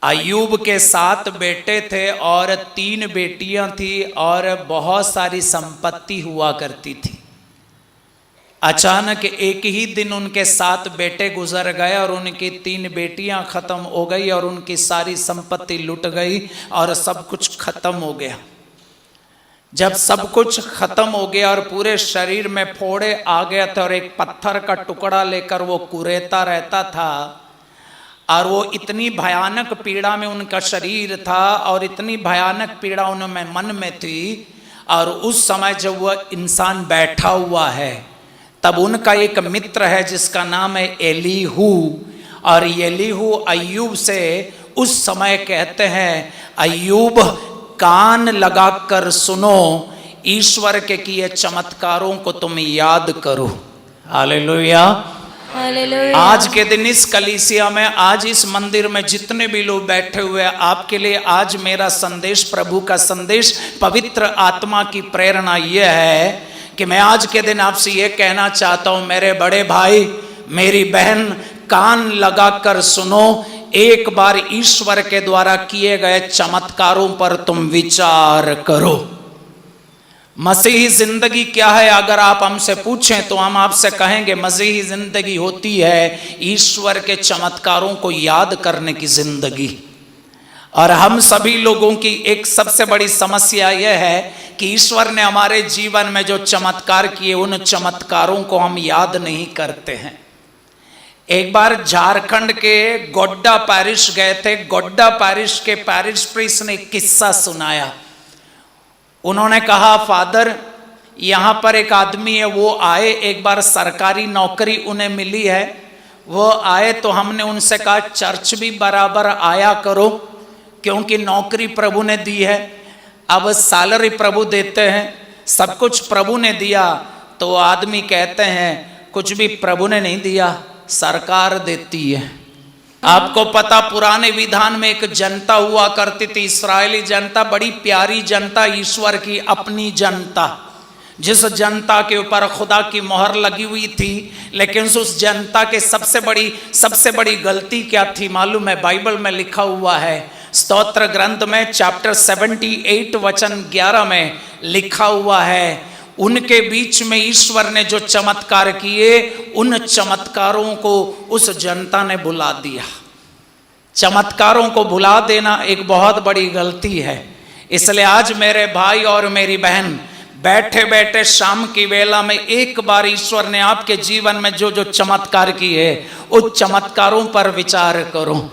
अय्यूब के 7 बेटे थे और 3 बेटियां थी और बहुत सारी संपत्ति हुआ करती थी। अचानक एक ही दिन उनके 7 बेटे गुजर गए और उनकी 3 बेटियां खत्म हो गई और उनकी सारी संपत्ति लुट गई और सब कुछ खत्म हो गया। जब सब कुछ खत्म हो गया और पूरे शरीर में फोड़े आ गए थे और एक पत्थर का टुकड़ा लेकर वो कुरेता रहता था और वो इतनी भयानक पीड़ा में उनका शरीर था और इतनी भयानक पीड़ा उनमें मन में थी। और उस समय जब वह इंसान बैठा हुआ है तब उनका एक मित्र है जिसका नाम है एलीहू, और एलीहू अय्यूब से उस समय कहते हैं, अय्यूब कान लगाकर सुनो, ईश्वर के किए चमत्कारों को तुम याद करो। हालेलुया। आज के दिन इस कलीसिया में, आज इस मंदिर में जितने भी लोग बैठे हुए हैं, आपके लिए आज मेरा संदेश, प्रभु का संदेश, पवित्र आत्मा की प्रेरणा यह है कि मैं आज के दिन आपसे ये कहना चाहता हूं, मेरे बड़े भाई मेरी बहन कान लगाकर सुनो, एक बार ईश्वर के द्वारा किए गए चमत्कारों पर तुम विचार करो। मसीही जिंदगी क्या है? अगर आप हमसे पूछें तो हम आपसे कहेंगे मसीही जिंदगी होती है ईश्वर के चमत्कारों को याद करने की जिंदगी। और हम सभी लोगों की एक सबसे बड़ी समस्या यह है कि ईश्वर ने हमारे जीवन में जो चमत्कार किए उन चमत्कारों को हम याद नहीं करते हैं। एक बार झारखंड के गोड्डा पैरिश गए थे। गोड्डा पैरिश के पैरिश प्रीस्ट ने एक किस्सा सुनाया। उन्होंने कहा, फादर यहाँ पर एक आदमी है, वो आए, एक बार सरकारी नौकरी उन्हें मिली है, वो आए तो हमने उनसे कहा चर्च भी बराबर आया करो क्योंकि नौकरी प्रभु ने दी है, अब सैलरी प्रभु देते हैं, सब कुछ प्रभु ने दिया। तो आदमी कहते हैं कुछ भी प्रभु ने नहीं दिया, सरकार देती है। आपको पता, पुराने विधान में एक जनता हुआ करती थी, इस्राएली जनता, बड़ी प्यारी जनता, ईश्वर की अपनी जनता, जिस जनता के ऊपर खुदा की मोहर लगी हुई थी। लेकिन उस जनता के सबसे बड़ी गलती क्या थी मालूम है? बाइबल में लिखा हुआ है, स्तोत्र ग्रंथ में चैप्टर 78 वचन 11 में लिखा हुआ है, उनके बीच में ईश्वर ने जो चमत्कार किए उन चमत्कारों को उस जनता ने भुला दिया। चमत्कारों को भुला देना एक बहुत बड़ी गलती है। इसलिए आज मेरे भाई और मेरी बहन, बैठे बैठे शाम की वेला में एक बार ईश्वर ने आपके जीवन में जो जो चमत्कार किए उस चमत्कारों पर विचार करो।